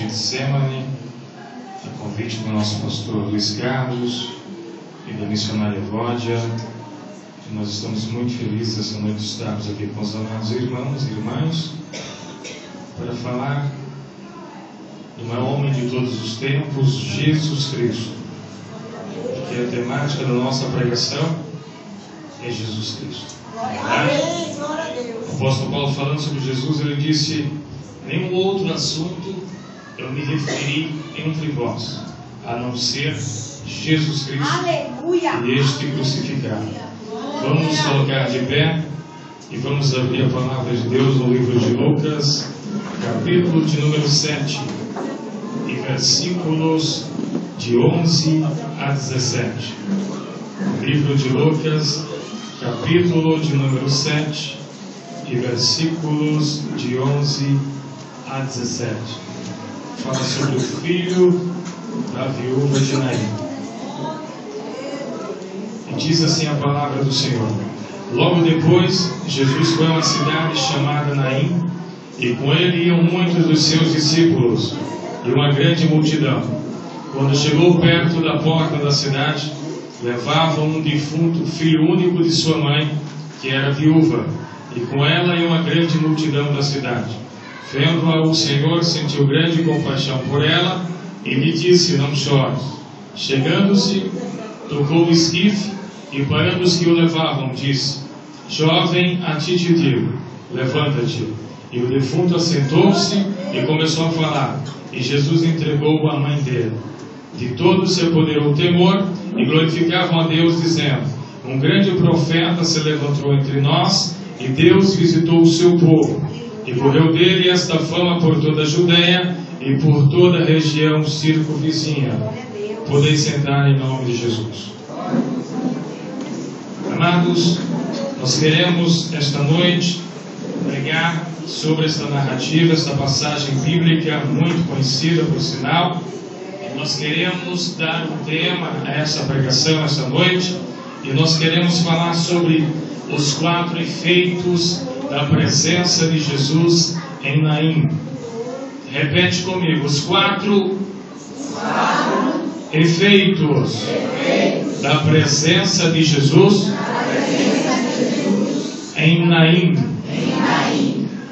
Getsemane, a convite do nosso pastor Luiz Carlos e da missionária Vódia. Nós estamos muito felizes essa noite de estarmos aqui com os amados irmãos e irmãs para falar do maior homem de todos os tempos, Jesus Cristo, que a temática da nossa pregação é Jesus Cristo. O apóstolo Paulo, falando sobre Jesus, ele disse: nenhum outro assunto eu me referi entre vós, a não ser Jesus Cristo. Aleluia. E este crucificado. Vamos nos colocar de pé e vamos abrir a palavra de Deus no livro de Lucas, capítulo de número 7, e versículos de 11 a 17. Livro de Lucas, capítulo de número 7, e versículos de 11 a 17. Fala sobre o filho da viúva de Naim. E diz assim a palavra do Senhor: logo depois, Jesus foi a uma cidade chamada Naim, e com ele iam muitos dos seus discípulos e uma grande multidão. Quando chegou perto da porta da cidade, levavam um defunto, filho único de sua mãe, que era viúva, e com ela ia uma grande multidão da cidade. Vendo-a, o Senhor sentiu grande compaixão por ela e lhe disse: não chores. Chegando-se, tocou o esquife e, parando os que o levavam, disse: jovem, a ti te digo, levanta-te. E o defunto assentou-se e começou a falar, e Jesus entregou-o à mãe dele. De todos se apoderou o temor e glorificavam a Deus, dizendo: um grande profeta se levantou entre nós, e Deus visitou o seu povo. E correu dele esta fama por toda a Judeia e por toda a região circunvizinha. Podeis sentar em nome de Jesus. Amados, nós queremos esta noite pregar sobre esta narrativa, esta passagem bíblica muito conhecida, por sinal. E nós queremos dar um tema a essa pregação esta noite, e nós queremos falar sobre os 4 efeitos da presença de Jesus em Naim. Repete comigo: os 4 efeitos da presença de Jesus em Naim.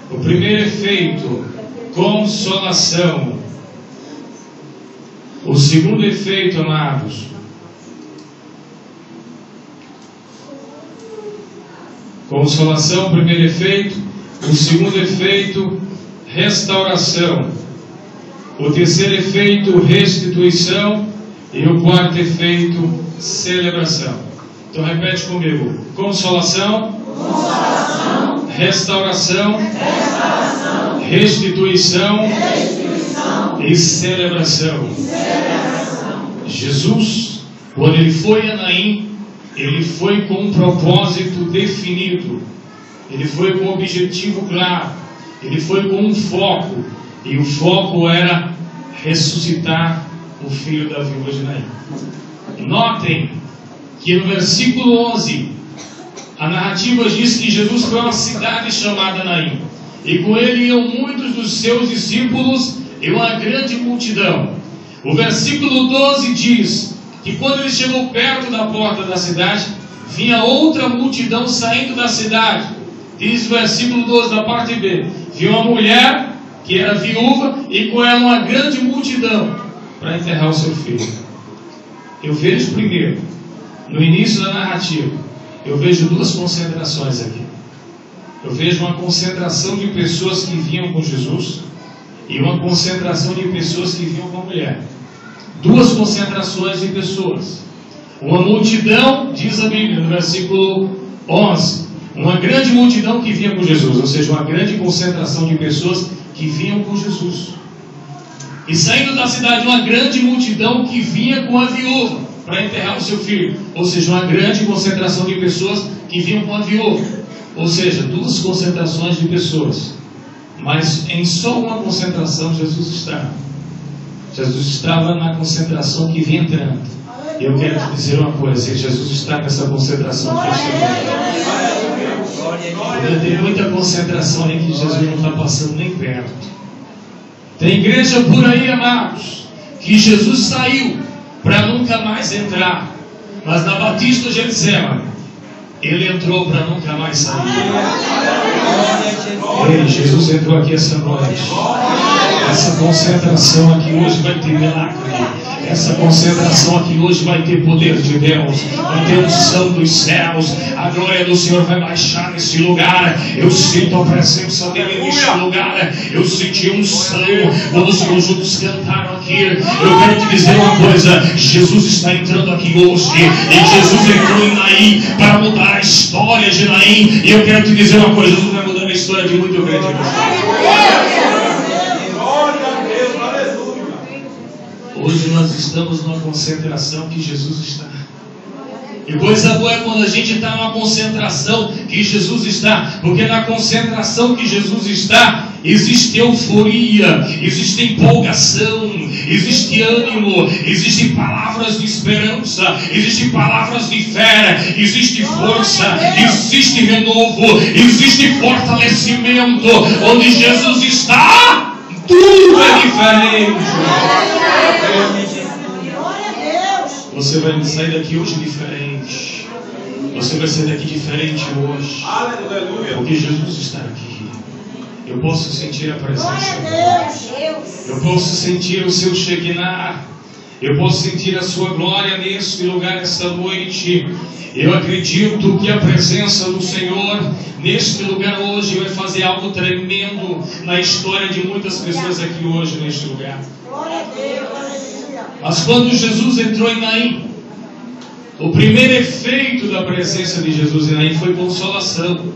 O primeiro efeito, consolação. O segundo efeito, amados, consolação, primeiro efeito. O segundo efeito, restauração. O terceiro efeito, restituição. E o quarto efeito, celebração. Então repete comigo: consolação, restauração, restituição e celebração. Jesus, quando ele foi a Naim, ele foi com um propósito definido, ele foi com um objetivo claro, ele foi com um foco, e o foco era ressuscitar o filho da viúva de Naim. Notem que no versículo 11, a narrativa diz que Jesus foi a uma cidade chamada Naim, e com ele iam muitos dos seus discípulos e uma grande multidão. O versículo 12 diz que quando ele chegou perto da porta da cidade, vinha outra multidão saindo da cidade. Diz o versículo 12 da parte B: viu uma mulher que era viúva e com ela uma grande multidão para enterrar o seu filho. Eu vejo primeiro, no início da narrativa, eu vejo 2 concentrações aqui. Eu vejo uma concentração de pessoas que vinham com Jesus e uma concentração de pessoas que vinham com a mulher. 2 concentrações de pessoas. Uma multidão, diz a Bíblia no versículo 11, uma grande multidão que vinha com Jesus, ou seja, uma grande concentração de pessoas que vinham com Jesus. E saindo da cidade, uma grande multidão que vinha com a viúva para enterrar o seu filho, ou seja, uma grande concentração de pessoas que vinham com a viúva, ou seja, 2 concentrações de pessoas. Mas em só uma concentração Jesus estava. Jesus estava na concentração que vinha entrando. E eu quero te dizer uma coisa: Jesus está nessa concentração que está. Tem muita concentração aí que Jesus não está passando nem perto. Tem igreja por aí, amados, que Jesus saiu para nunca mais entrar. Mas na Batista de Getsêmani, Ele entrou para nunca mais sair. Ei, Jesus entrou aqui essa noite. Essa concentração aqui hoje vai ter milagre. Essa concentração aqui hoje vai ter poder de Deus, vai ter unção dos céus, a glória do Senhor vai baixar nesse lugar. Eu sinto a presença dele neste lugar. Eu senti unção quando os meus juntos cantaram aqui. Eu quero te dizer uma coisa: Jesus está entrando aqui hoje, e Jesus entrou em Naim para mudar a história de Naim. E eu quero te dizer uma coisa: Jesus vai mudar a história de muito grande. Hoje nós estamos numa concentração que Jesus está. E coisa boa é quando a gente está numa concentração que Jesus está. Porque na concentração que Jesus está, existe euforia, existe empolgação, existe ânimo, existem palavras de esperança, existem palavras de fé, existe força, existe renovo, existe fortalecimento. Onde Jesus está, tudo é diferente. Você vai sair daqui hoje diferente. Você vai sair daqui diferente hoje. Porque Jesus está aqui. Eu posso sentir a presença dele. Eu posso sentir o seu Shekinah. Eu posso sentir a sua glória neste lugar esta noite. Eu acredito que a presença do Senhor neste lugar hoje vai fazer algo tremendo na história de muitas pessoas aqui hoje neste lugar. Mas quando Jesus entrou em Naim, o primeiro efeito da presença de Jesus em Naim foi consolação.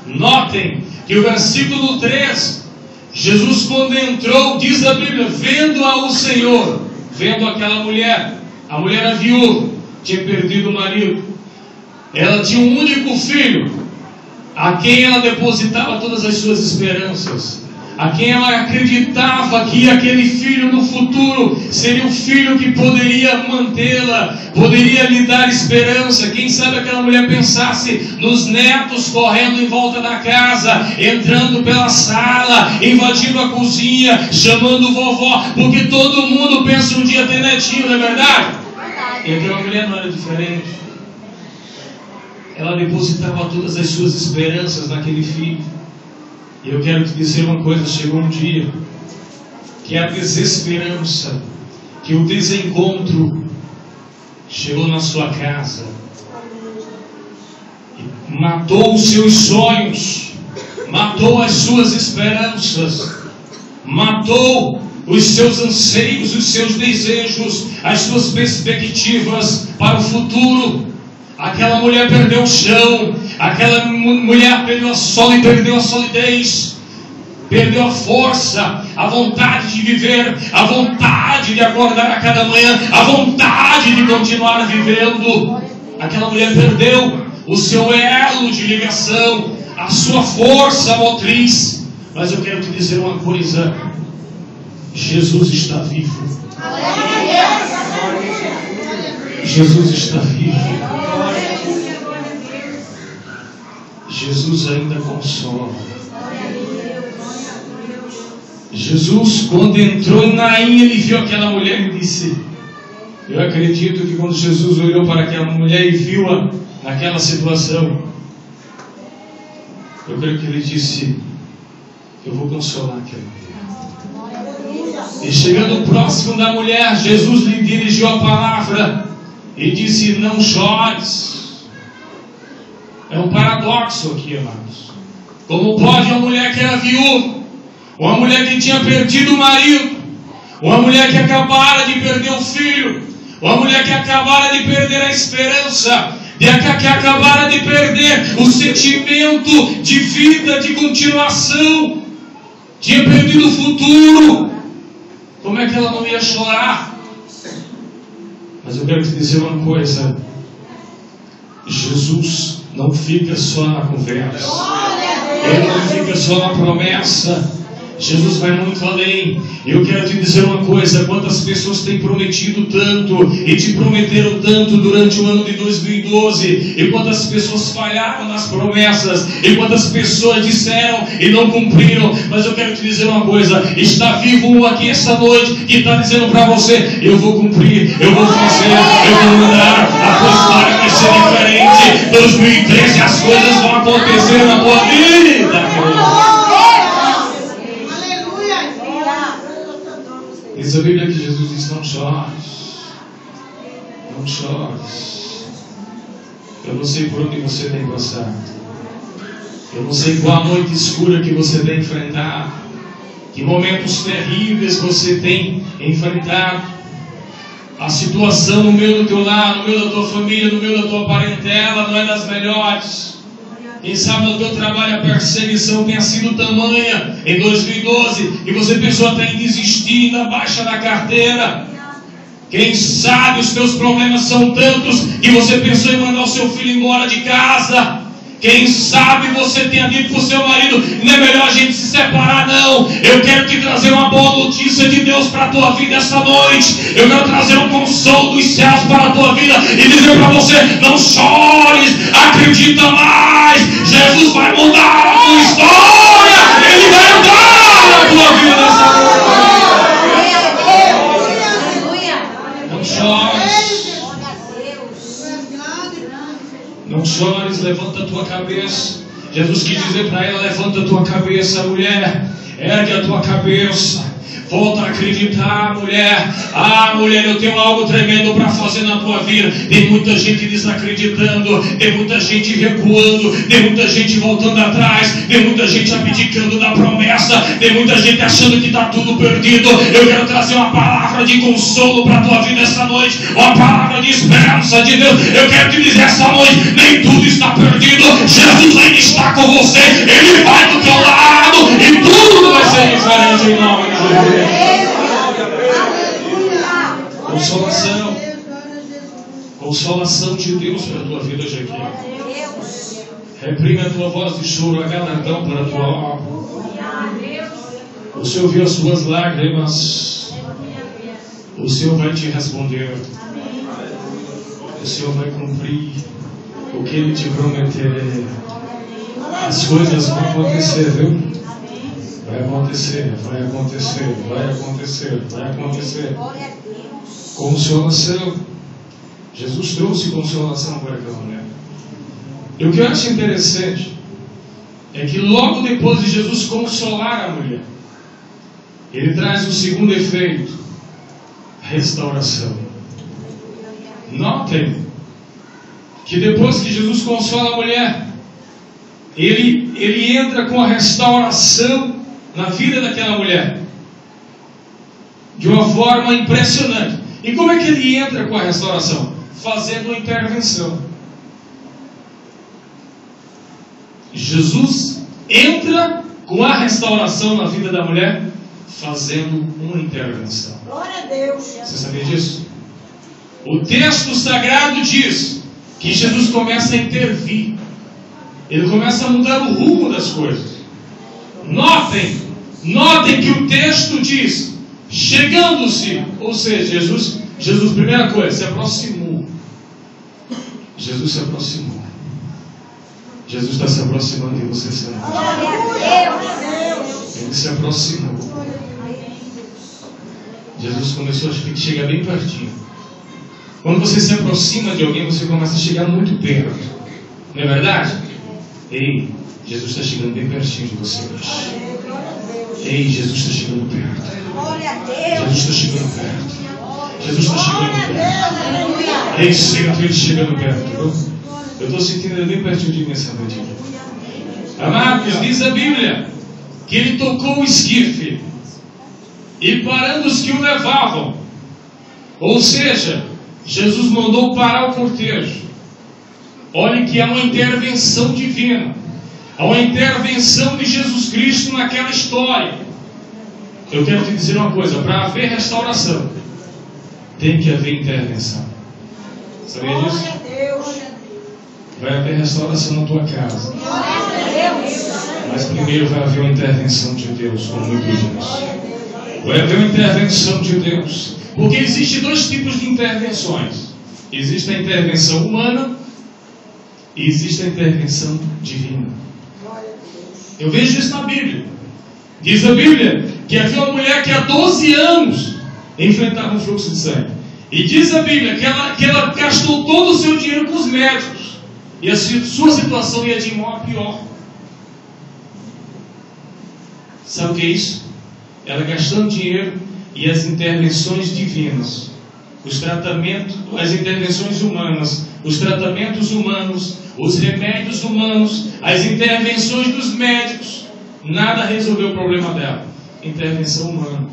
Notem que o versículo 3, Jesus quando entrou, diz a Bíblia, vendo-a o Senhor, vendo aquela mulher, a mulher era viúva, tinha perdido o marido, ela tinha um único filho, a quem ela depositava todas as suas esperanças, a quem ela acreditava que aquele filho no futuro seria o filho que poderia mantê-la, poderia lhe dar esperança. Quem sabe aquela mulher pensasse nos netos correndo em volta da casa, entrando pela sala, invadindo a cozinha, chamando vovó, porque todo mundo pensa um dia ter netinho, não é verdade? E aquela mulher não era diferente. Ela depositava todas as suas esperanças naquele filho. E eu quero te dizer uma coisa: chegou um dia que a desesperança, que o desencontro chegou na sua casa e matou os seus sonhos, matou as suas esperanças, matou os seus anseios, os seus desejos, as suas perspectivas para o futuro. Aquela mulher perdeu o chão, aquela mulher perdeu a solidez, perdeu a força, a vontade de viver, a vontade de acordar a cada manhã, a vontade de continuar vivendo. Aquela mulher perdeu o seu elo de ligação, a sua força motriz. Mas eu quero te dizer uma coisa: Jesus está vivo. Jesus está vivo. Jesus ainda consola. Jesus, quando entrou em Naim, ele viu aquela mulher e disse: eu acredito que quando Jesus olhou para aquela mulher e viu-a naquela situação, eu creio que ele disse: eu vou consolar aquela mulher. E chegando próximo da mulher, Jesus lhe dirigiu a palavra e disse: não chores. É um paradoxo aqui, amados. Como pode uma mulher que era viúva, uma mulher que tinha perdido o marido, uma mulher que acabara de perder o filho, uma mulher que acabara de perder a esperança, que acabara de perder o sentimento de vida, de continuação, tinha perdido o futuro, como é que ela não ia chorar? Mas eu quero te dizer uma coisa: Jesus não fica só na conversa, Ele não fica só na promessa, Jesus vai muito além. Eu quero te dizer uma coisa: quantas pessoas têm prometido tanto e te prometeram tanto durante o ano de 2012, e quantas pessoas falharam nas promessas, e quantas pessoas disseram e não cumpriram. Mas eu quero te dizer uma coisa: está vivo um aqui esta noite que está dizendo para você: eu vou cumprir, eu vou fazer, eu vou mudar, a tua história vai ser diferente. 2013 as coisas vão acontecer na tua vida. Diz a Bíblia que Jesus diz: não chores, não chores. Eu não sei por onde você tem passado, eu não sei qual a noite escura que você tem enfrentado, que momentos terríveis você tem enfrentado. A situação no meio do teu lar, no meio da tua família, no meio da tua parentela não é das melhores. Quem sabe no teu trabalho a perseguição tenha sido tamanha em 2012 e você pensou até em desistir, na baixa da carteira. Quem sabe os teus problemas são tantos que você pensou em mandar o seu filho embora de casa. Quem sabe você tenha dito para o seu marido: não é melhor a gente se separar, não. Eu quero te trazer uma boa notícia de Deus para a tua vida esta noite. Eu quero trazer um consolo dos céus para a tua vida e dizer para você: não chores, acredita mais. Jesus vai mudar a tua história. Ele vai mudar a tua vida nessa noite. Não chores. Não chores, levanta a tua cabeça. Jesus quis dizer para ela: levanta a tua cabeça, mulher. Ergue a tua cabeça. Volta a acreditar, mulher. Ah, mulher, eu tenho algo tremendo para fazer na tua vida. Tem muita gente desacreditando, tem muita gente recuando, tem muita gente voltando atrás, tem muita gente abdicando da promessa, tem muita gente achando que está tudo perdido. Eu quero trazer uma palavra de consolo para a tua vida esta noite, uma palavra de esperança de Deus. Eu quero te dizer esta noite: nem tudo está perdido. Jesus ainda está com você, Ele vai do teu lado e tudo vai ser diferente em nome de Jesus. Consolação, consolação de Deus para a tua vida hoje aqui. Reprime a tua voz de choro, a galardão para a tua obra. O Senhor viu as suas lágrimas, o Senhor vai te responder, o Senhor vai cumprir o que Ele te prometer. As coisas vão acontecer, viu? Vai acontecer, vai acontecer, vai acontecer, vai acontecer. Consolação. Jesus trouxe consolação para aquela mulher. E o que eu acho interessante é que logo depois de Jesus consolar a mulher, Ele traz o segundo efeito: restauração. Notem que depois que Jesus consola a mulher, ele entra com a restauração na vida daquela mulher de uma forma impressionante. E como é que ele entra com a restauração? Fazendo uma intervenção. Jesus entra com a restauração na vida da mulher fazendo uma intervenção. Glória a Deus. Você sabia disso? O texto sagrado diz que Jesus começa a intervir. Ele começa a mudar o rumo das coisas. Notem que o texto diz: chegando-se, ou seja, Jesus, primeira coisa, se aproximou. Jesus se aproximou. Jesus está se aproximando de você, Senhor. Ele se aproximou. Jesus começou a chegar bem pertinho. Quando você se aproxima de alguém, você começa a chegar muito perto. Não é verdade? Ei, Jesus está chegando bem pertinho de você hoje. Ei, Jesus está chegando perto. Jesus está chegando perto. Jesus está chegando perto. Ei, sinto Ele chegando perto. Eu estou sentindo Ele bem pertinho de mim essa noite. Amados, diz a Bíblia que Ele tocou o esquife e parando os que o levavam. Ou seja, Jesus mandou parar o cortejo. Olhe que há uma intervenção divina. Há uma intervenção de Jesus Cristo naquela história. Eu quero te dizer uma coisa: para haver restauração, tem que haver intervenção. Sabia disso? Vai haver restauração na tua casa. Mas primeiro vai haver uma intervenção de Deus, como muitos dizem. Vai haver uma intervenção de Deus. Porque existem dois tipos de intervenções. Existe a intervenção humana e existe a intervenção divina. Eu vejo isso na Bíblia. Diz a Bíblia que havia uma mulher que há 12 anos enfrentava um fluxo de sangue. E diz a Bíblia que ela gastou todo o seu dinheiro com os médicos. E a sua situação ia de mal a pior. Sabe o que é isso? Ela gastando dinheiro e as intervenções divinas, os tratamentos, as intervenções humanas, os tratamentos humanos, os remédios humanos, as intervenções dos médicos, nada resolveu o problema dela. Intervenção humana.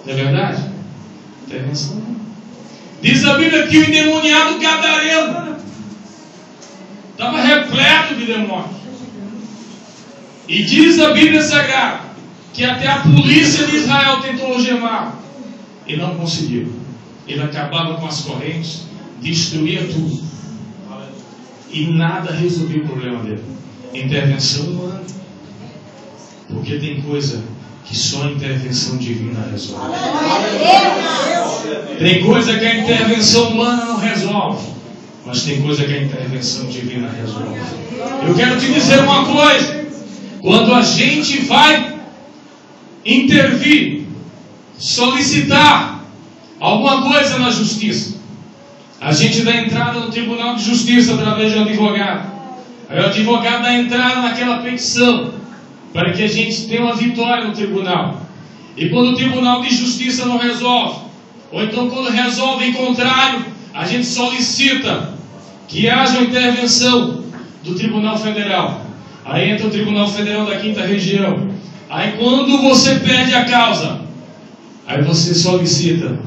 Não é verdade? Intervenção humana. Diz a Bíblia que o endemoniado gadareno estava repleto de demônios. E diz a Bíblia Sagrada que até a polícia de Israel tentou algemar e não conseguiu. Ele acabava com as correntes, destruía tudo e nada resolvia o problema dele. Intervenção humana. Porque tem coisa que só a intervenção divina resolve. Tem coisa que a intervenção humana não resolve, mas tem coisa que a intervenção divina resolve. Eu quero te dizer uma coisa: quando a gente vai intervir, solicitar alguma coisa na justiça, a gente dá entrada no Tribunal de Justiça através de um advogado. Aí o advogado dá entrada naquela petição para que a gente tenha uma vitória no tribunal. E quando o Tribunal de Justiça não resolve, ou então quando resolve em contrário, a gente solicita que haja uma intervenção do Tribunal Federal. Aí entra o Tribunal Federal da 5ª Região. Aí quando você perde a causa, aí você solicita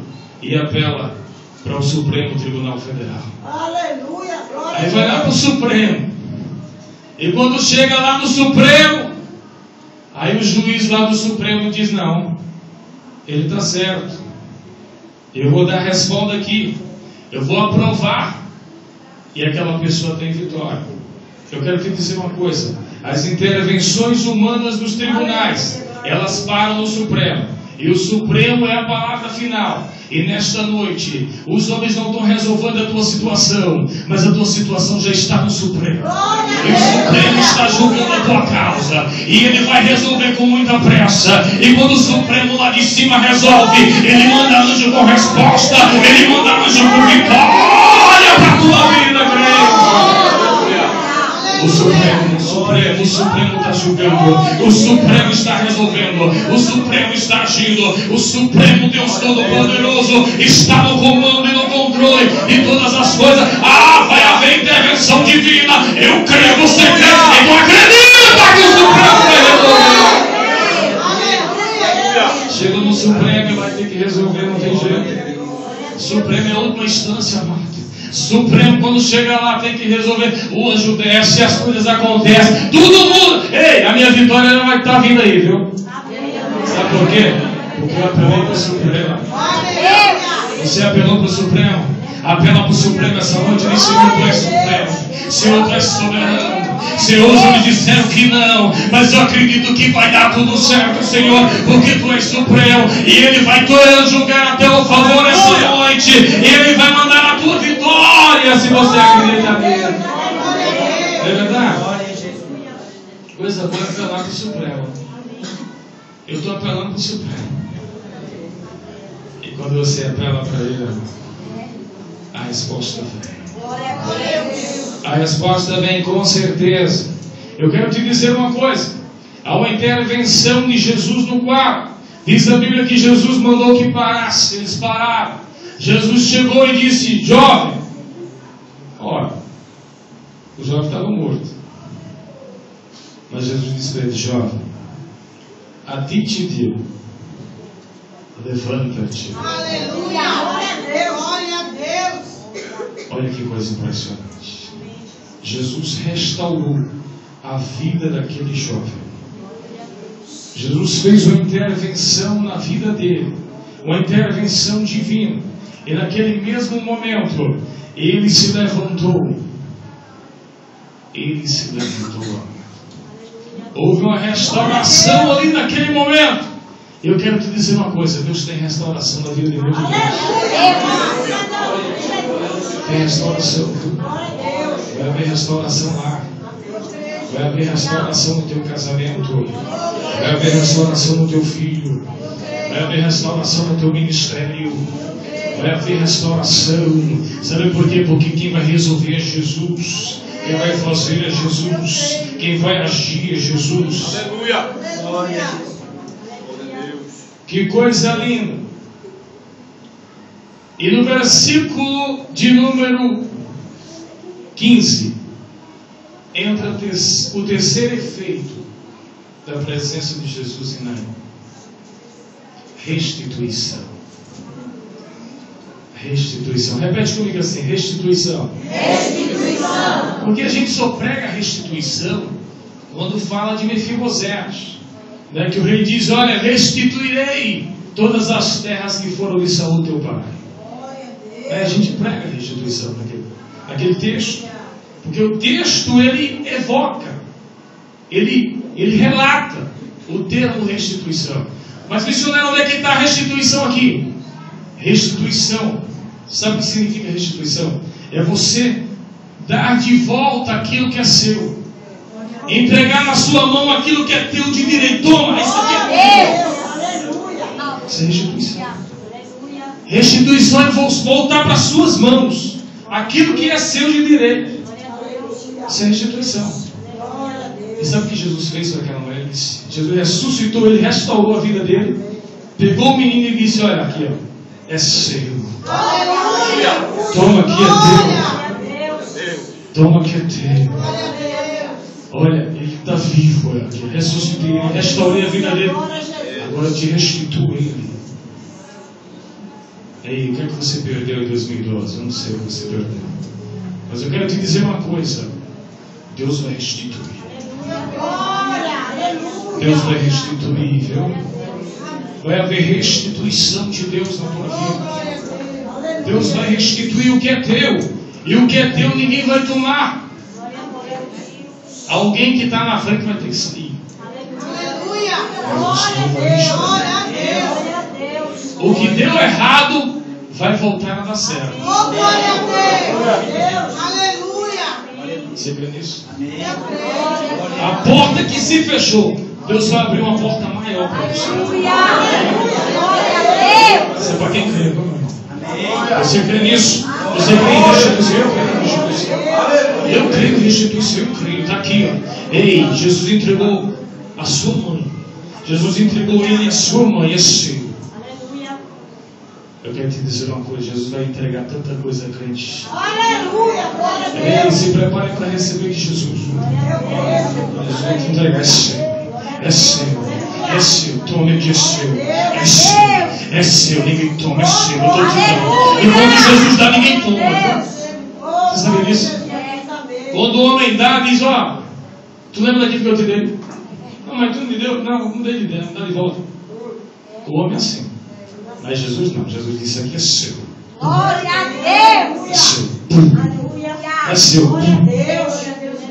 e apela para o Supremo Tribunal Federal. Aleluia, glória. Aí vai lá para o Supremo. E quando chega lá no Supremo, aí o juiz lá do Supremo diz: não, ele está certo, eu vou dar a resposta aqui, eu vou aprovar, e aquela pessoa tem vitória. Eu quero te dizer uma coisa: as intervenções humanas dos tribunais, elas param no Supremo, e o Supremo é a palavra final. E nesta noite, os homens não estão resolvendo a tua situação, mas a tua situação já está no Supremo. E o Supremo está julgando a tua causa, e ele vai resolver com muita pressa. E quando o Supremo lá de cima resolve, ele manda anjo com resposta, ele manda anjo com vitória para a tua vida, crente. O Supremo está julgando, o Supremo está resolvendo, o Supremo está agindo, o Supremo Deus Todo-Poderoso está no comando e no controle de todas as coisas. Vai haver intervenção divina. Eu creio, você crê, então acredita que o Supremo vai resolver. Chega no Supremo e vai ter que resolver, não tem jeito. Supremo é a última instância, amado. Supremo, quando chega lá, tem que resolver. O anjo desce, as coisas acontecem, tudo muda. Ei, a minha vitória já vai estar vindo aí, viu? Sabe por quê? Porque eu apelei para o Supremo. Você apelou para o Supremo? Apela para o Supremo essa noite. Diz: Senhor, tu és Supremo, Senhor, tu és soberano. Senhor, já me disseram que não, mas eu acredito que vai dar tudo certo, Senhor, porque tu és Supremo, e Ele vai julgar a teu favor essa noite, e Ele vai mandar a tua vitória, se você acredita nele. É verdade? Coisa boa é apelar para o Supremo. Eu estou apelando para o Supremo. E quando você apela para Ele, a resposta vem. A resposta vem com certeza. Eu quero te dizer uma coisa: há uma intervenção de Jesus no quadro. Diz a Bíblia que Jesus mandou que parasse. Eles pararam. Jesus chegou e disse: jovem. Ora, o jovem estava morto. Mas Jesus disse para ele: jovem, a ti te digo, levanta-te. Aleluia, glória a Deus, glória a Deus. Olha que coisa impressionante. Jesus restaurou a vida daquele jovem. Jesus fez uma intervenção na vida dele, uma intervenção divina. E naquele mesmo momento, ele se levantou. Ele se levantou. Houve uma restauração ali naquele momento. Eu quero te dizer uma coisa: Deus tem restauração na vida de muitos de nós. Tem restauração. Vai haver restauração lá. Vai haver restauração no teu casamento. Vai haver restauração no teu filho. Vai haver restauração no teu ministério. Vai haver restauração. Sabe por quê? Porque quem vai resolver é Jesus. Quem vai fazer é Jesus. Quem vai agir é Jesus. Aleluia. Glória. Que coisa linda. E no versículo de número 15, entra o terceiro efeito da presença de Jesus em Naim. Restituição. Restituição. Repete comigo assim: restituição. Restituição. Porque a gente só prega restituição quando fala de Mefibosete, né? Que o rei diz: olha, restituirei todas as terras que foram de Saul teu pai. A gente prega restituição naquele texto, porque o texto ele evoca, ele relata o termo restituição. Mas missionário, onde é que está a restituição aqui? Restituição, sabe o que significa restituição? É você dar de volta aquilo que é seu, entregar na sua mão aquilo que é teu de direito. Toma, isso aqui é teu. Isso é restituição. Restituição é voltar para as suas mãos aquilo que é seu de direito. Isso é restituição. E sabe o que Jesus fez naquela mulher? Jesus ressuscitou, ele restaurou a vida dele, pegou o menino e disse: olha aqui, ó, é seu. Toma, aqui é teu. Toma, que é teu. Olha, ele está vivo, olha aqui. Ressuscitei, restaurei a vida dele. Agora eu te restituo ele. Ei, o que é que você perdeu em 2012? Eu não sei o que você perdeu. Mas eu quero te dizer uma coisa: Deus vai restituir. Deus vai restituir, viu? Vai haver restituição de Deus na tua vida. Deus vai restituir o que é teu. E o que é teu ninguém vai tomar. Alguém que está na frente vai ter que sair. O que deu errado vai voltar a dar certo. Você crê nisso? A porta que se fechou, Deus vai abrir uma porta maior para você. Isso é para quem crê, meu irmão. Você crê nisso? Você crê em restituição? Eu creio em restituição. Eu creio. Está aqui, ó. Ei, Jesus entregou a sua mãe. Jesus entregou ele e a sua mãe. É seu. Eu quero te dizer uma coisa: Jesus vai entregar tanta coisa a crente. Ei, se prepare para receber de Jesus. Jesus vai te entregar. É seu. É seu. É seu. Tome que é seu. É seu. É seu. Ninguém toma. É seu. Eu estou te dando. E quando Jesus dá, ninguém toma. Você sabe disso? Quando o homem dá, diz: ó, tu lembra daquilo que eu te dei? Não, mas tu não me deu? Não, não dei de dentro. Dá de volta. O homem é assim. Mas Jesus não. Jesus disse: aqui é seu. Glória a Deus. É seu. É seu.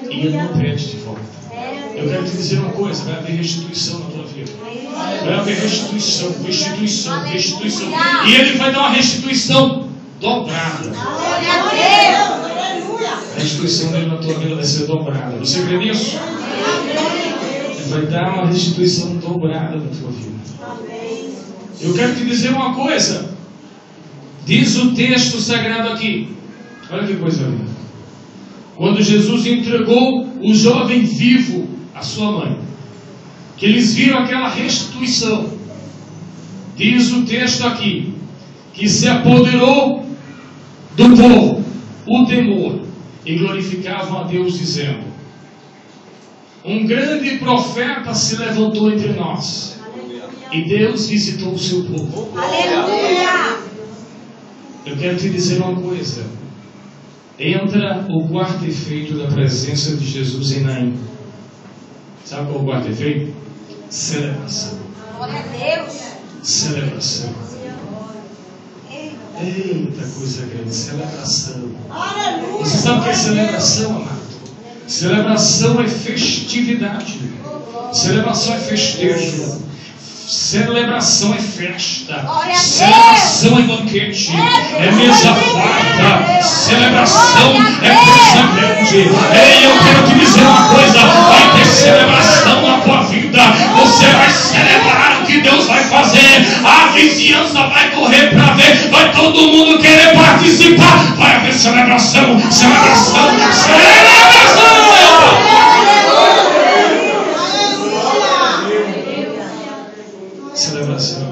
E ele não pede de volta. Eu quero te dizer uma coisa: vai haver restituição na tua vida. Vai haver restituição, restituição, restituição. E ele vai dar uma restituição dobrada. A restituição dele na tua vida vai ser dobrada. Você crê nisso? Ele vai dar uma restituição dobrada na tua vida. Eu quero te dizer uma coisa. Diz o texto sagrado aqui. Olha que coisa linda. Quando Jesus entregou o jovem vivo à sua mãe, que eles viram aquela restituição, diz o texto aqui, que se apoderou do povo o temor e glorificavam a Deus, dizendo: um grande profeta se levantou entre nós. E Deus visitou o seu povo. Aleluia! Eu quero te dizer uma coisa. Entra o quarto efeito da presença de Jesus em Naim. Sabe qual é o quarto efeito? Celebração. Glória a Deus! Celebração. Eita coisa grande, celebração. Aleluia! Você sabe o que é celebração, amado? Celebração é festividade. Celebração é festejo. Celebração é festa. Celebração é banquete. É mesa farta. Celebração é coisa grande. Ei, eu quero te dizer uma coisa. Vai ter celebração na tua vida. Você vai celebrar o que Deus vai fazer. A vizinhança vai correr para ver. Vai todo mundo querer participar. Vai haver celebração. Celebração. Celebração. Celebração.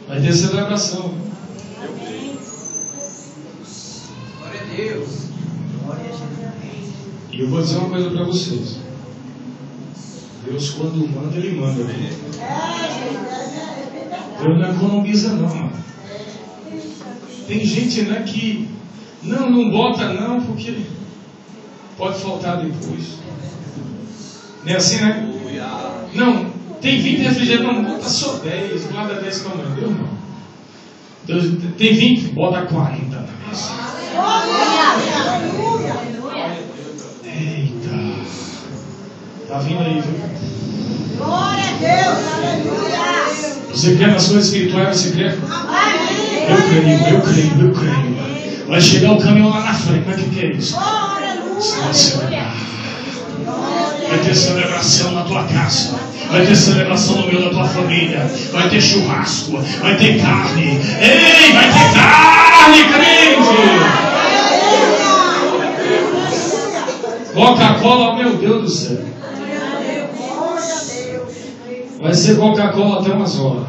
Vai ter celebração. Glória a Deus. E eu vou dizer uma coisa para vocês. Deus, quando manda, Ele manda. Deus não economiza, não, mano. Tem gente, né, que não bota, não, porque pode faltar depois. Não é assim, né? Não, tem 20 refrigerantes, não, bota só 10, guarda 10 para amanhã, Deus não. Deus, tem 20, bota 40 na mesa. Eita, tá vindo aí, viu? Glória a Deus, aleluia. Você crê nas coisas espirituais, você crê? Eu creio. Vai chegar o caminhão lá na frente, mas o que é isso? Você vai celebrar. Vai ter celebração na tua casa. Vai ter celebração no meio da tua família. Vai ter churrasco. Vai ter carne. Ei, vai ter carne, crente. Coca-Cola, meu Deus do céu. Vai ser Coca-Cola até umas horas.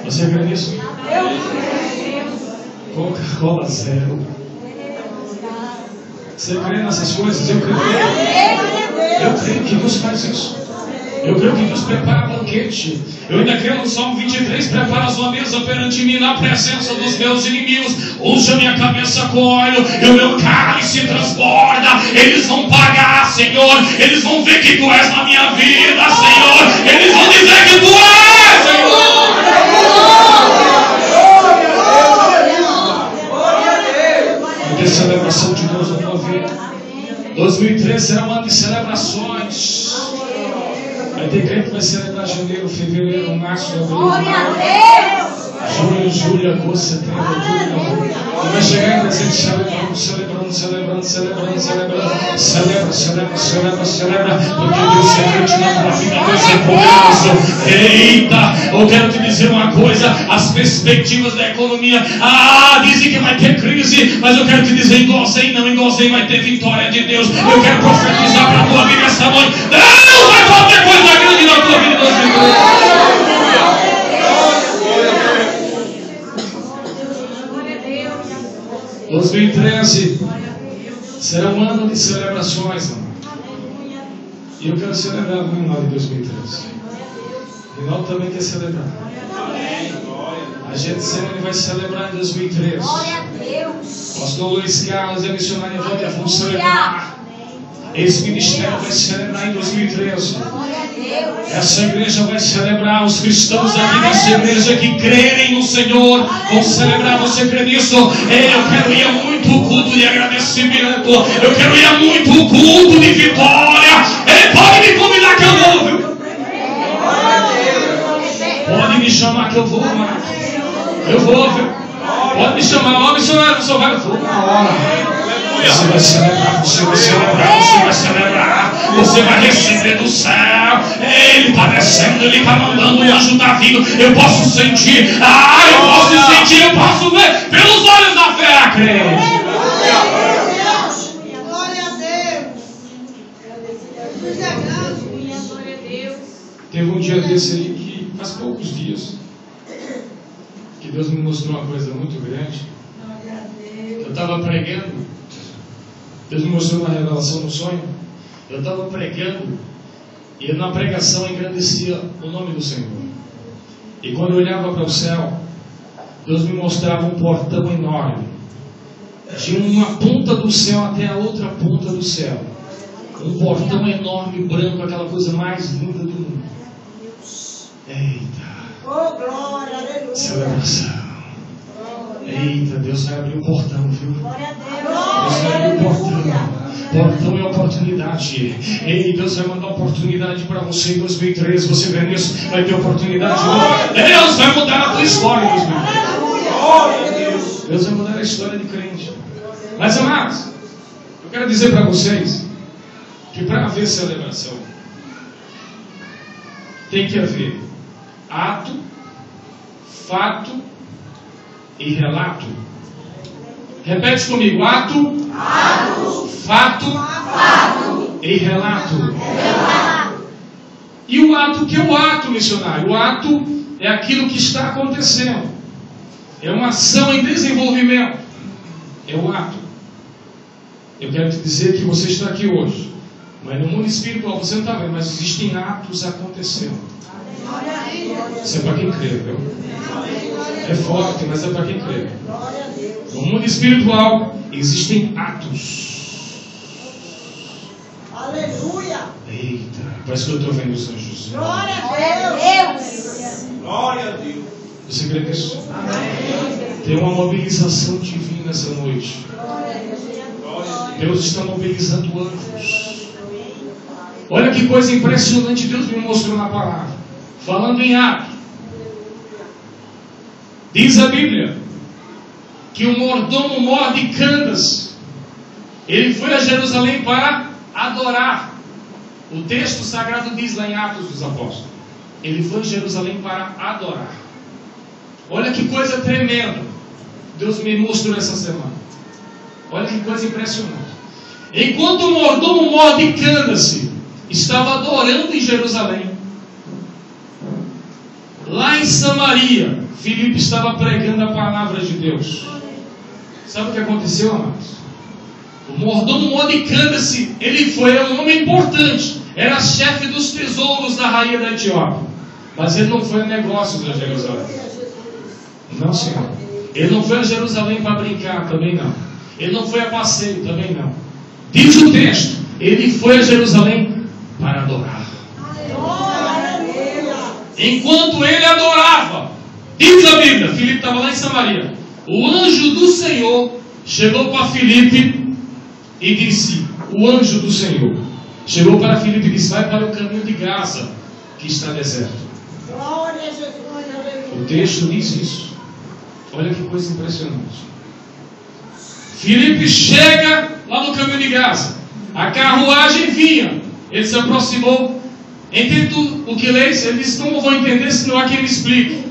Você crê nisso? Coca-Cola zero. Você crê nessas coisas? Eu creio que Deus faz isso. Eu creio que Deus prepara banquete. Eu ainda creio no Salmo 23: prepara a sua mesa perante mim na presença dos meus inimigos. Unja minha cabeça com óleo e o meu cálice transborda. Eles vão pagar, Senhor. Eles vão ver que Tu és na minha vida, Senhor. Eles vão dizer que Tu és, Senhor. Vai ter celebração de Deus na tua vida. 2013 será um ano de celebrações. Vai ter crente que vai celebrar janeiro, fevereiro, março, abril, junho, julho, agosto, setembro, outubro. E vai chegar em dezembro celebrando. Celebra. Porque Deus é grande na tua vida, Deus é poderoso. Eita, eu quero te dizer uma coisa. As perspectivas da economia, dizem que vai ter crise, mas eu quero te dizer, igualzinho vai ter vitória de Deus. Eu quero profetizar para a tua vida esta noite. Deus vai fazer coisa grande na tua vida em 2013 será um ano de celebrações, mano. E eu quero celebrar no final de 2013. Rinaldo também quer celebrar. A gente sempre vai celebrar em 2013. Pastor Luiz Carlos e a missionária Vânia vão celebrar. Esse ministério vai celebrar em 2013. Essa igreja vai celebrar. Os cristãos aqui dessa igreja que crerem no Senhor vão celebrar. Você crê nisso? Eu quero ir a muito culto de agradecimento. Eu quero ir a muito culto de vitória. Ele pode me convidar que eu vou, viu? Pode me chamar que eu vou, mano. Eu vou, viu? Pode me chamar. Ó, missionário, só vai, eu vou na hora. Você vai celebrar, você vai receber do céu. Ele está descendo, Ele está mandando, o anjo está vindo. Eu posso sentir, eu posso ver pelos olhos da fé, crente. Glória a Deus. Teve um dia desse aí que, faz poucos dias, que Deus me mostrou uma coisa muito grande. Eu estava pregando. Deus me mostrou uma revelação no sonho. Eu estava pregando e na pregação engrandecia o nome do Senhor. E quando eu olhava para o céu, Deus me mostrava um portão enorme, de uma ponta do céu até a outra ponta do céu. Um portão enorme, branco, aquela coisa mais linda do mundo. Eita! Oh, glória, aleluia. Celebração. Eita, Deus vai abrir o portão, viu? Glória a Deus vai abrir o portão. Portão é oportunidade. Ei, Deus vai mandar oportunidade para você em 2013. Você vê nisso? Vai ter oportunidade. Deus vai mudar a tua história em 2013. Deus vai mudar a história de crente. Mas, amados, eu quero dizer para vocês que para haver celebração tem que haver ato, fato e relato. Repete comigo: ato, fato e relato. E o ato, que é o ato, missionário? O ato é aquilo que está acontecendo. É uma ação em desenvolvimento. É o ato. Eu quero te dizer que você está aqui hoje, mas no mundo espiritual você não está vendo, mas existem atos acontecendo. Isso é para quem crê, viu? É forte, mas é para quem crê. No mundo espiritual existem atos. Aleluia! Eita, parece que eu estou vendo os anjos. Glória a Deus! Glória a Deus. Você crê nisso? Tem uma mobilização divina essa noite. Deus está mobilizando anjos. Olha que coisa impressionante Deus me mostrou na palavra. Falando em ato. Diz a Bíblia que o mordomo mor de Candace, ele foi a Jerusalém para adorar. O texto sagrado diz lá em Atos dos Apóstolos. Ele foi a Jerusalém para adorar. Olha que coisa tremenda Deus me mostrou essa semana. Olha que coisa impressionante. Enquanto o mordomo mor de Candace estava adorando em Jerusalém, lá em Samaria, Filipe estava pregando a palavra de Deus. Sabe o que aconteceu, amados? O mordomo mor de Candace, ele foi um homem importante. Era chefe dos tesouros da rainha da Etiópia. Mas ele não foi a negócios a Jerusalém. Não, senhor. Ele não foi a Jerusalém para brincar, também não. Ele não foi a passeio, também não. Diz o texto, ele foi a Jerusalém para adorar. Enquanto ele adorava, diz a Bíblia, Filipe estava lá em Samaria, o anjo do Senhor chegou para Filipe e disse, o anjo do Senhor chegou para Filipe e disse, vai para o caminho de Gaza, que está deserto. O texto diz isso. Olha que coisa impressionante. Filipe chega lá no caminho de Gaza. A carruagem vinha. Ele se aproximou. Entende o que lês? Ele disse, como eu vou entender se não há quem me explique?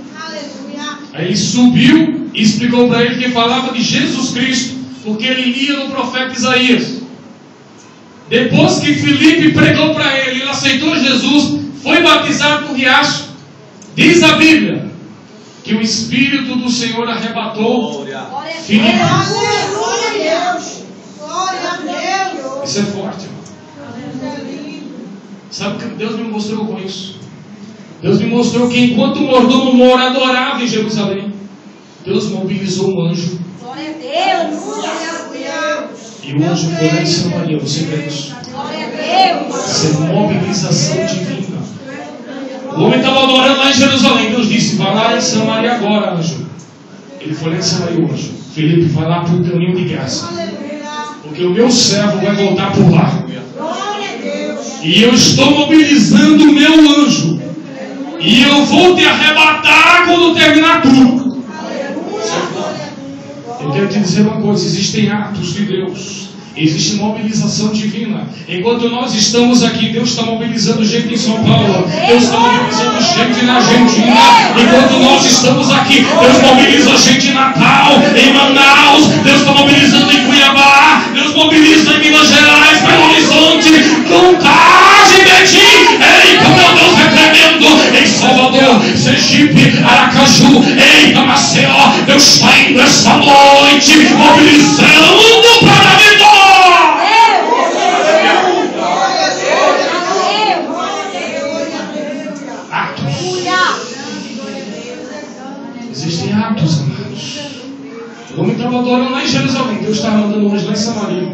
Aí ele subiu e explicou para ele que falava de Jesus Cristo, porque ele lia no profeta Isaías. Depois que Filipe pregou para ele, ele aceitou Jesus, foi batizado no riacho. Diz a Bíblia que o Espírito do Senhor arrebatou Filipe. Glória a Deus! Glória a Deus! Isso é forte, irmão. Sabe o que Deus me mostrou com isso? Deus me mostrou que enquanto o mordomo mor adorava em Jerusalém, Deus mobilizou um anjo. Glória a Deus! E o anjo foi lá em Samaria. Você vê isso? Glória a Deus! Isso é mobilização divina. O homem estava adorando lá em Jerusalém. Deus disse, vai lá em Samaria agora, anjo. Ele foi lá em Samaria, o anjo. Filipe vai lá para o caminho de Gaza, porque o meu servo vai voltar por lá. E eu estou mobilizando o meu anjo. E eu vou te arrebatar quando terminar tudo. Eu quero te dizer uma coisa, existem atos de Deus. Existe mobilização divina. Enquanto nós estamos aqui, Deus está mobilizando gente em São Paulo. Deus está mobilizando gente na Argentina. Enquanto nós estamos aqui, Deus mobiliza gente em Natal, em Manaus. Deus está mobilizando em Cuiabá. Deus mobiliza em Minas Gerais, Belo Horizonte, Contagem, Betim. Eita, meu Deus, é tremendo. Em Salvador, Sergipe, Aracaju, eita, Maceió. Deus está indo essa noite, mobilizando para a vitória. Existem atos, amados. O homem estava adorando lá em Jerusalém. Deus estava mandando um anjo lá em Samaria.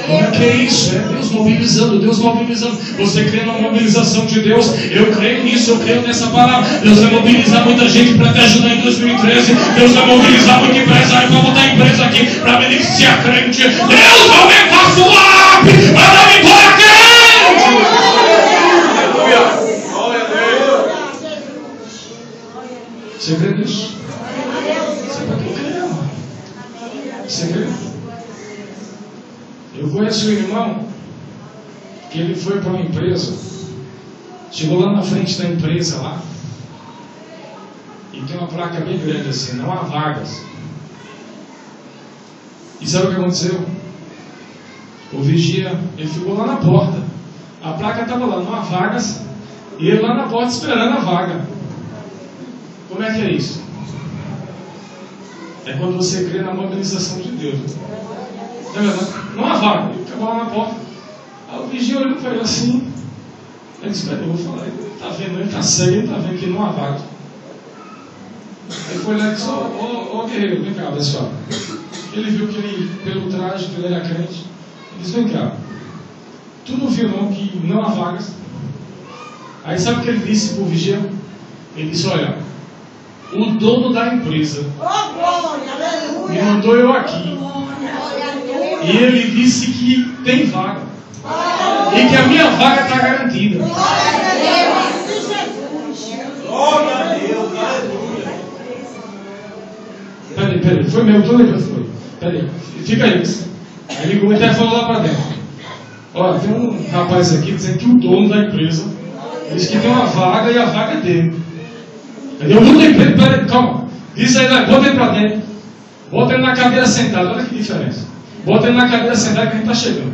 Como é que é isso? É Deus mobilizando, Deus mobilizando. Você crê na mobilização de Deus? Eu creio nisso, eu creio nessa palavra. Deus vai mobilizar muita gente para te ajudar em 2013. Deus vai mobilizar muito empresário para botar a empresa aqui, para beneficiar a crente. Deus vai aumentar a sua lápis para dar vitória a crente. Você crê nisso? Você para que crê, mano? Você crê? Eu conheço um irmão que ele foi para uma empresa, chegou lá na frente da empresa lá, e tem uma placa bem grande assim, não há vagas. E sabe o que aconteceu? O vigia, ele ficou lá na porta, a placa estava lá, não há vagas, e ele lá na porta esperando a vaga. Como é que é isso? É quando você crê na mobilização de Deus. Não é verdade? Não há vaga. Ele ficava lá na porta. Aí o vigia olhou para ele assim. Ele disse: eu vou falar. Ele está vendo, ele está cego, ele está vendo que não há vaga. Ele foi lá e disse: Ô guerreiro, vem cá, pessoal. Ele viu que ele, pelo traje, que ele era crente. Ele disse: vem cá. Tu não viu não que não há vagas? Aí sabe o que ele disse para o vigia? Ele disse: olha, o dono da empresa me mandou eu aqui. E ele disse que tem vaga. E que a minha vaga está garantida. Peraí, foi meu, tudo já foi. Peraí, fica aí. Aí ligou e falou lá para dentro: olha, tem um rapaz aqui dizendo que o dono da empresa diz que tem uma vaga e a vaga é dele. Eu vou ter emprego, peraí, calma. Diz aí, bota ele para dentro. Bota ele na cadeira sentado, olha que diferença. Bota ele na cadeira sentada que a gente está chegando.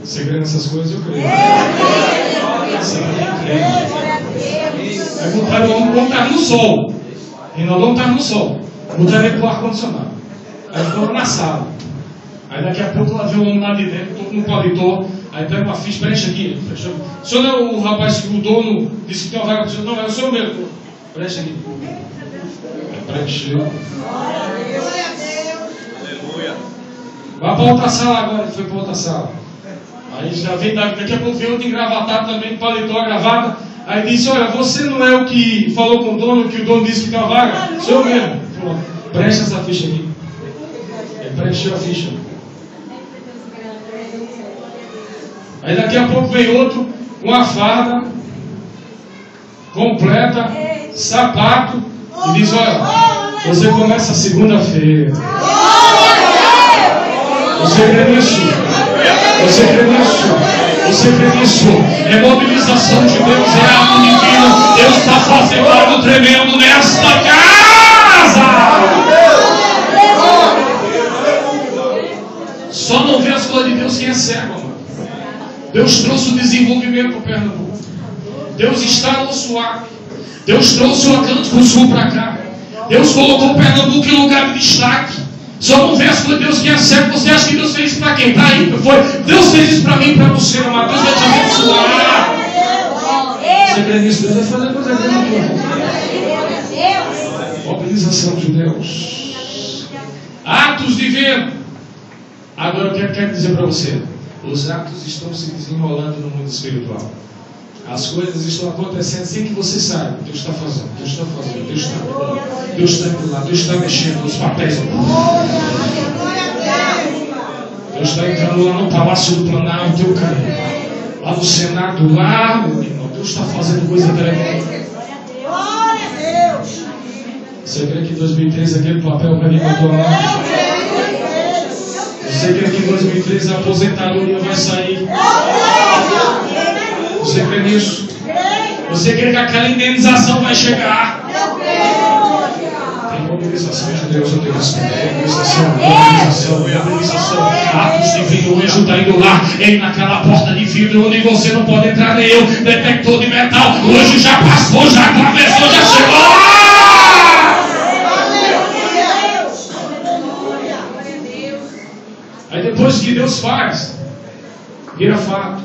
Você crê nessas coisas? Eu creio. Você crê. Aí botaram o homem estava no sol. Reinaldão estava no sol. Botaram ele para o ar-condicionado. Aí ficou na sala. Aí daqui a pouco ela viu o homem lá de dentro, todo no paletó. Aí pega uma ficha, preenche aqui. O senhor não é o rapaz que o dono disse que tem uma vaga para o senhor? Não, é o senhor mesmo. Preenche aqui. Preencheu. Vai para outra sala agora, ele foi para outra sala. Aí já vem, daqui a pouco veio outro engravatado também, paletó, a gravata. Aí disse: olha, você não é o que falou com o dono, que o dono disse que tem uma vaga? Sou eu mesmo. Pronto, preenche essa ficha aqui. Ele preencheu a ficha. Aí daqui a pouco vem outro com a farda completa, sapato, e diz: olha, você começa segunda-feira. Você crê nisso? Você crê nisso? Você crê nisso? É mobilização de Deus, é ato divino. Deus está fazendo algo tremendo nesta casa. Só não vê as coisas de Deus quem é cego, mano. Deus trouxe o desenvolvimento para o Pernambuco. Deus está no Suape. Deus trouxe o Atlântico Sul para cá. Deus colocou o Pernambuco em lugar de destaque. Só não vê as coisas de Deus quem é certo. Você acha que Deus fez isso para quem? Para aí, foi. Deus fez isso para mim e para você, amado. Deus vai te abençoar. Você crê nisso? Deus vai fazer coisa grande. Mobilização de Deus. Atos divino. Agora eu quero dizer para você: os atos estão se desenrolando no mundo espiritual. As coisas estão acontecendo sem que você saiba. Deus está fazendo, Deus está fazendo, Deus está indo, Deus está indo lá, Deus está mexendo nos papéis. Deus está entrando lá no Palácio do Planalto, eu creio. Lá no Senado, lá, meu irmão, Deus está fazendo coisa tremenda. Você crê que em 2013 aquele papel para mim botou lá? Você crê que em 2013 a aposentadoria vai sair? Você crê nisso? Você crê que aquela indenização vai chegar? Tem mobilização de Deus, eu tenho mobilização. Atos divinos, o anjo está indo lá, ele naquela porta de vidro onde você não pode entrar, nem eu, detector de metal. O anjo já passou, já atravessou, já chegou. Aí depois que Deus faz, vira fato.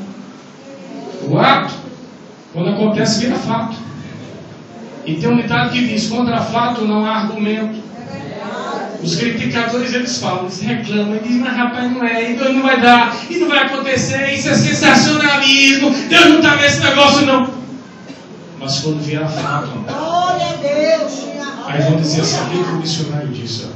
O ato, quando acontece, vira fato. E tem um ditado que diz: contra fato não há argumento. Os criticadores, eles falam, eles reclamam, eles dizem, mas rapaz, não é, Deus não vai dar, e não vai acontecer, isso é sensacionalismo, Deus não está nesse negócio não. Mas quando vier a fato, Glória a Deus. aí vão dizer assim, o que o missionário disse,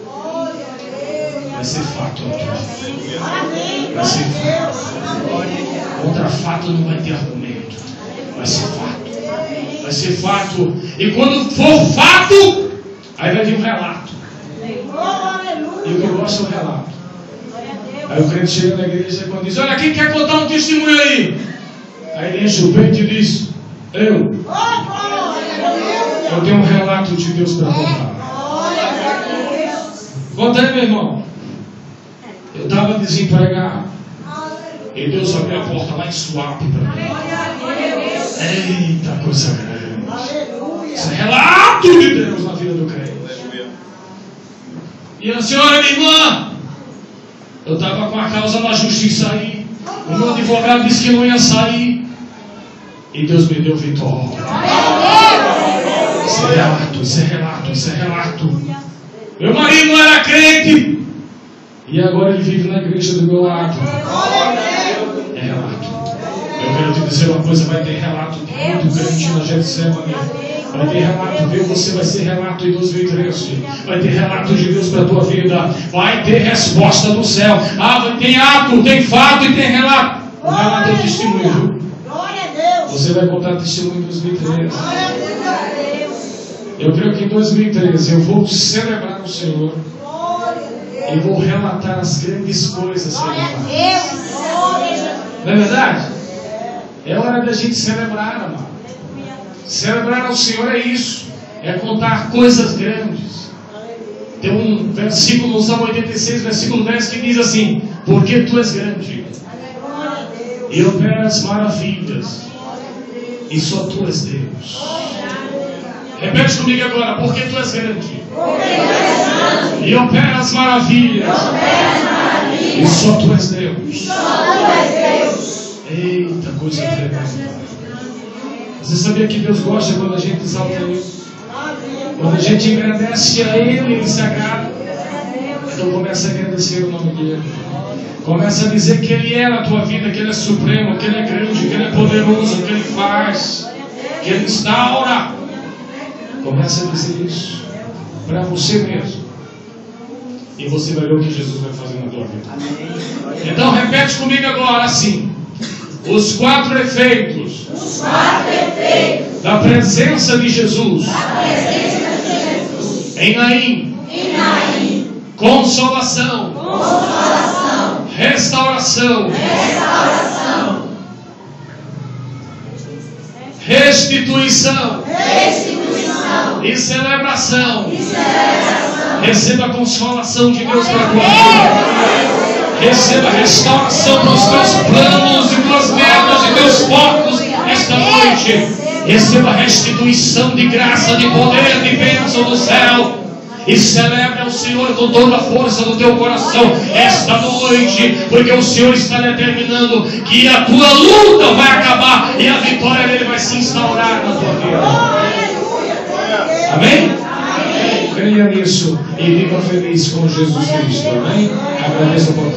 Glória a Deus. vai ser fato. Amém. Vai ser Glória a fato. Deus. Contra fato não vai ter argumento. Vai ser fato. Vai ser fato. E quando for fato, aí vai vir um relato. Oh, aleluia. E o que eu gosto é o relato. Aí o crente chega na igreja e quando diz, olha, quem quer contar um testemunho aí? Aí ele enche o peito e diz, eu tenho um relato de Deus para contar. Conta aí, meu irmão. Eu estava desempregado. E Deus abriu a porta lá em Suape para mim. Eita, coisa grande. Isso é relato de Deus na vida do crente. E a senhora, minha irmã, eu estava com a causa na justiça aí. O meu advogado disse que não ia sair. E Deus me deu vitória. Isso é relato, isso é relato, isso é relato. Meu marido não era crente. E agora ele vive na igreja do meu lado. É relato. Eu quero te dizer uma coisa, vai ter relato de muito crente na Getsemane. Vai ter relato, viu? Você vai ser relato em 2013. Vai ter relato de Deus para a tua vida. Vai ter resposta do céu. Tem ato, tem fato e tem relato. O relato é testemunho, viu? Glória a Deus. Você vai contar testemunho em 2013. Glória a Deus. Eu creio que em 2013 eu vou celebrar o Senhor. E vou relatar as grandes coisas que Ele faz. Não é verdade? É hora da gente celebrar, amado. Celebrar ao Senhor é isso. É contar coisas grandes. Tem um versículo no Salmo 86, versículo 10, que diz assim: porque Tu és grande e operas maravilhas, e só Tu és Deus. Repete comigo agora: porque Tu és grande e operas maravilhas, e só Tu és Deus. Eita, coisa tremenda. Você sabia que Deus gosta quando a gente exalta Ele? Quando a gente engrandece a Ele, Ele se agrada. Então começa a agradecer o nome dEle. Começa a dizer que Ele é na tua vida, que Ele é supremo, que Ele é grande, que Ele é poderoso, que Ele faz, que Ele instaura. Começa a dizer isso para você mesmo. E você vai ver o que Jesus vai fazer na tua vida. Então repete comigo agora assim: os quatro efeitos da presença de Jesus em Naim: consolação, restauração, restituição e celebração. Receba a consolação de Deus para a tua vida. Receba a restauração para os teus planos e tuas metas e teus focos esta noite. Receba a restituição de graça, de poder, de bênção do céu. E celebre ao Senhor com toda a força do teu coração esta noite, porque o Senhor está determinando que a tua luta vai acabar e a vitória dele vai se instaurar na tua vida. Amém? Creia nisso e viva feliz com Jesus Cristo. Amém? Agradeço por